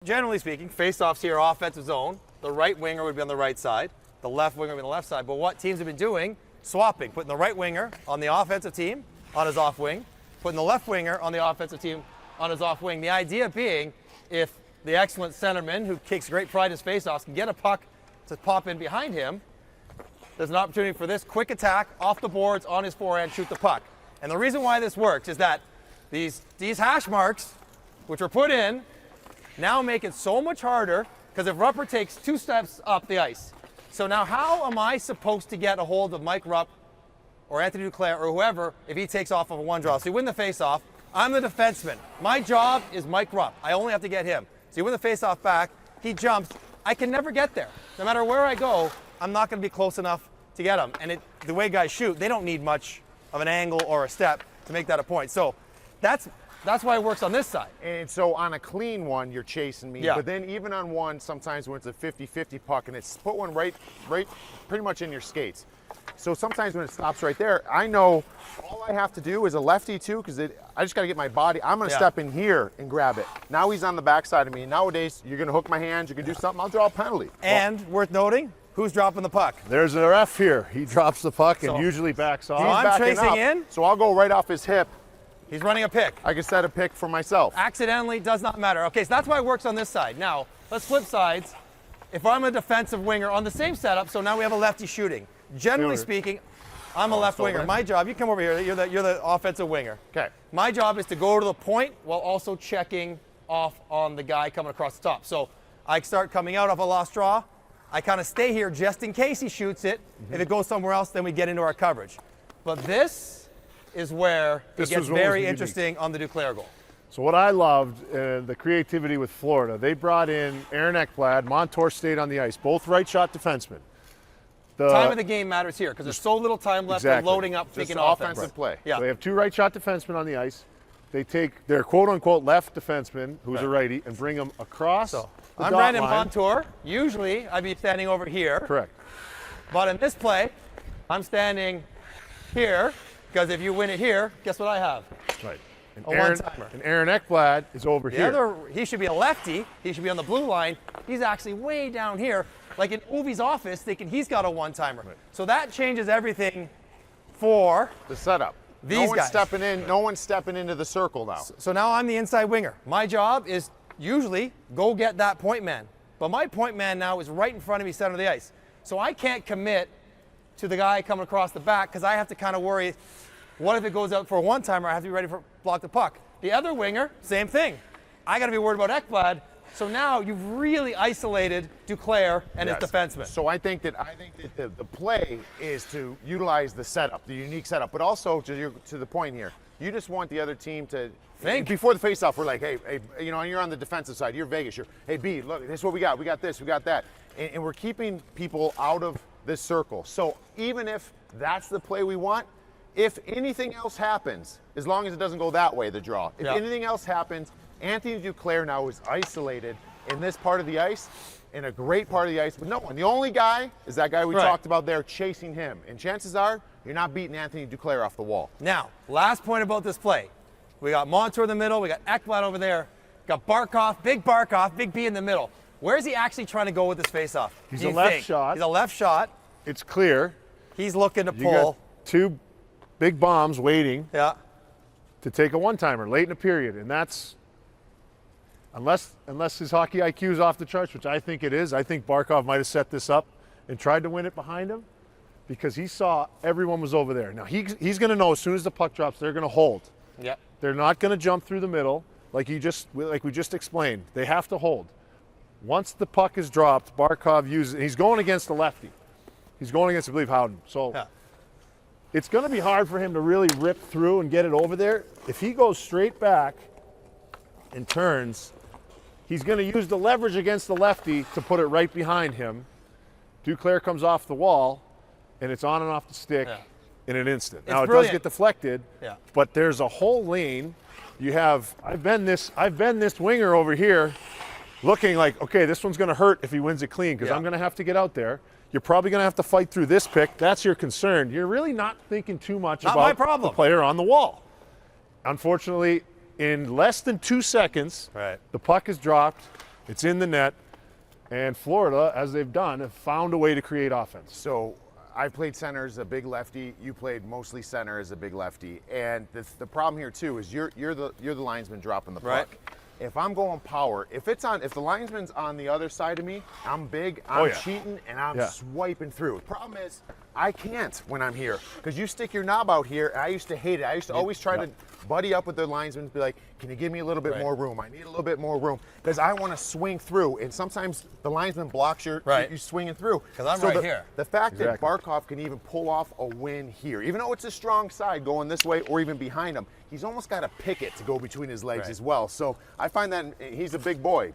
Generally speaking, face-offs here, offensive zone. The right winger would be on the right side. The left winger would be on the left side. But what teams have been doing, swapping, putting the right winger on the offensive team on his off wing, putting the left winger on the offensive team on his off wing. The idea being, if the excellent centerman, who takes great pride in his face-offs, can get a puck to pop in behind him, there's an opportunity for this quick attack off the boards on his forehand, shoot the puck. And the reason why this works is that these hash marks, which were put in, now make it so much harder, because if Rupper takes 2 steps up the ice, so now how am I supposed to get a hold of Mike Rupp or Anthony Duclair or whoever if he takes off of a one draw? So you win the face-off. I'm the defenseman. My job is Mike Rupp. I only have to get him. So you win the face-off back. He jumps. I can never get there. No matter where I go, I'm not going to be close enough to get him. And the way guys shoot, they don't need much of an angle or a step to make that a point. So that's why it works on this side. And so on a clean one, you're chasing me. Yeah. But then even on one, sometimes when it's a 50-50 puck and it's put one right pretty much in your skates. So sometimes when it stops right there, I know all I have to do is a lefty too, because I just got to get my body. I'm going to step in here and grab it. Now he's on the backside of me. Nowadays, you're going to hook my hands. You can do something. I'll draw a penalty. And worth noting, who's dropping the puck? There's a ref here. He drops the puck and usually backs off. I'm tracing in. So I'll go right off his hip. He's running a pick. I can set a pick for myself. Accidentally, does not matter. Okay, so that's why it works on this side. Now, let's flip sides. If I'm a defensive winger on the same setup, so now we have a lefty shooting. Generally speaking, I'm a left winger. My job, you come over here, you're the offensive winger. Okay. My job is to go to the point while also checking off on the guy coming across the top. So I start coming out of a lost draw. I kind of stay here just in case he shoots it. If it goes somewhere else, then we get into our coverage. But this is where it gets very interesting on the Duclair goal. So what I loved, the creativity with Florida, they brought in Aaron Ekblad, Montour stayed on the ice, both right shot defensemen. Time of the game matters here because there's so little time left of loading up, thinking offensive play. Yeah. So they have 2 right shot defensemen on the ice. They take their quote-unquote left defenseman, who's a righty, and bring him across the I'm dot Brandon line. Montour. Usually, I'd be standing over here. Correct. But in this play, I'm standing here because if you win it here, guess what I have? Right. And A one-timer. And Aaron Ekblad is over here. He should be a lefty. He should be on the blue line. He's actually way down here, like in Ovi's office, thinking he's got a one-timer. Right. So that changes everything for The setup. these guys. Stepping in. No one's stepping into the circle now. So now I'm the inside winger. My job is usually go get that point man. But my point man now is right in front of me, center of the ice. So I can't commit to the guy coming across the back because I have to kind of worry, what if it goes out for a one-timer? I have to be ready for block the puck. The other winger, same thing. I got to be worried about Ekblad. So now you've really isolated Duclair and his defenseman. So I think that the play is to utilize the setup, the unique setup, but also to the point here. You just want the other team to think. Before the faceoff, we're like, hey, you know, you're on the defensive side. You're Vegas. Hey, B, look, this is what we got. We got this. We got that. And we're keeping people out of this circle. So even if that's the play we want, if anything else happens, as long as it doesn't go that way, the draw. If anything else happens, Anthony Duclair now is isolated in this part of the ice, in a great part of the ice with no one. The only guy is that guy we talked about there chasing him. And chances are, you're not beating Anthony Duclair off the wall. Now, last point about this play. We got Montour in the middle. We got Ekblad over there. Got Barkov, Big B in the middle. Where is he actually trying to go with this faceoff? He's a left shot. He's a left shot. It's clear. He's looking to You pull. got 2 big bombs waiting to take a one-timer late in the period, and that's unless his hockey IQ is off the charts, which I think it is. I think Barkov might have set this up and tried to win it behind him because he saw everyone was over there. Now he's going to know as soon as the puck drops, they're going to hold. Yeah. They're not going to jump through the middle like we just explained. They have to hold. Once the puck is dropped, Barkov uses it. He's going against the lefty. He's going against, I believe, Howden. So it's going to be hard for him to really rip through and get it over there. If he goes straight back and turns, he's going to use the leverage against the lefty to put it right behind him. Duclair comes off the wall, and it's on and off the stick in an instant. Now, it does get deflected, but there's a whole lane. You have, I've been this winger over here looking like, okay, this one's going to hurt if he wins it clean because I'm going to have to get out there. You're probably going to have to fight through this pick. That's your concern. You're really not thinking too much about the player on the wall. Unfortunately, in less than 2 seconds, the puck is dropped. It's in the net. And Florida, as they've done, have found a way to create offense. So I played center as a big lefty. You played mostly center as a big lefty. And the problem here too is you're the linesman dropping the puck. Right. If I'm going power, if the linesman's on the other side of me, I'm big, I'm cheating, and I'm swiping through. The problem is I can't when I'm here because you stick your knob out here. And I used to hate it. I used to always try to buddy up with the linesmen and be like, can you give me a little bit more room? I need a little bit more room because I want to swing through. And sometimes the linesman blocks you swinging through. Because I'm right here. The fact that Barkov can even pull off a win here, even though it's a strong side going this way or even behind him, he's almost got to pick it to go between his legs as well. So I find that he's a big boy,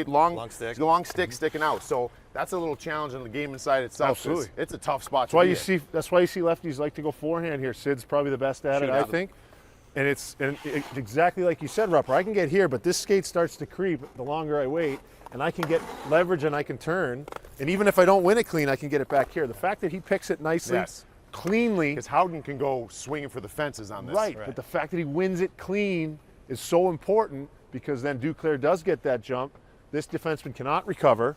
long stick sticking out. So that's a little challenge in the game inside itself. Absolutely. It's a tough spot. That's why you see lefties like to go forehand here. Sid's probably the best at it, I think. And it's exactly like you said, Rupper. I can get here, but this skate starts to creep the longer I wait, and I can get leverage and I can turn. And even if I don't win it clean, I can get it back here. The fact that he picks it nicely, cleanly. Because Howden can go swinging for the fences on this. Right, but the fact that he wins it clean is so important because then Duclair does get that jump. This defenseman cannot recover,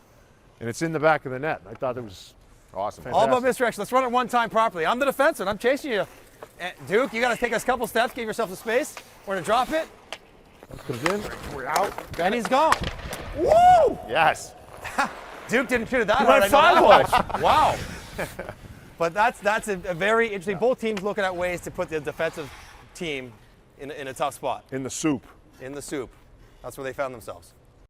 and it's in the back of the net. I thought it was awesome. All about misdirection. Let's run it one time properly. I'm the defenseman. I'm chasing you. Duke, you got to take us a couple steps, give yourself some space. We're going to drop it. Comes in. We're out. And he's gone. Woo! Yes. Duke didn't shoot it that hard. Wow. But that's a very interesting. Both teams looking at ways to put the defensive team in a tough spot. In the soup. In the soup. That's where they found themselves.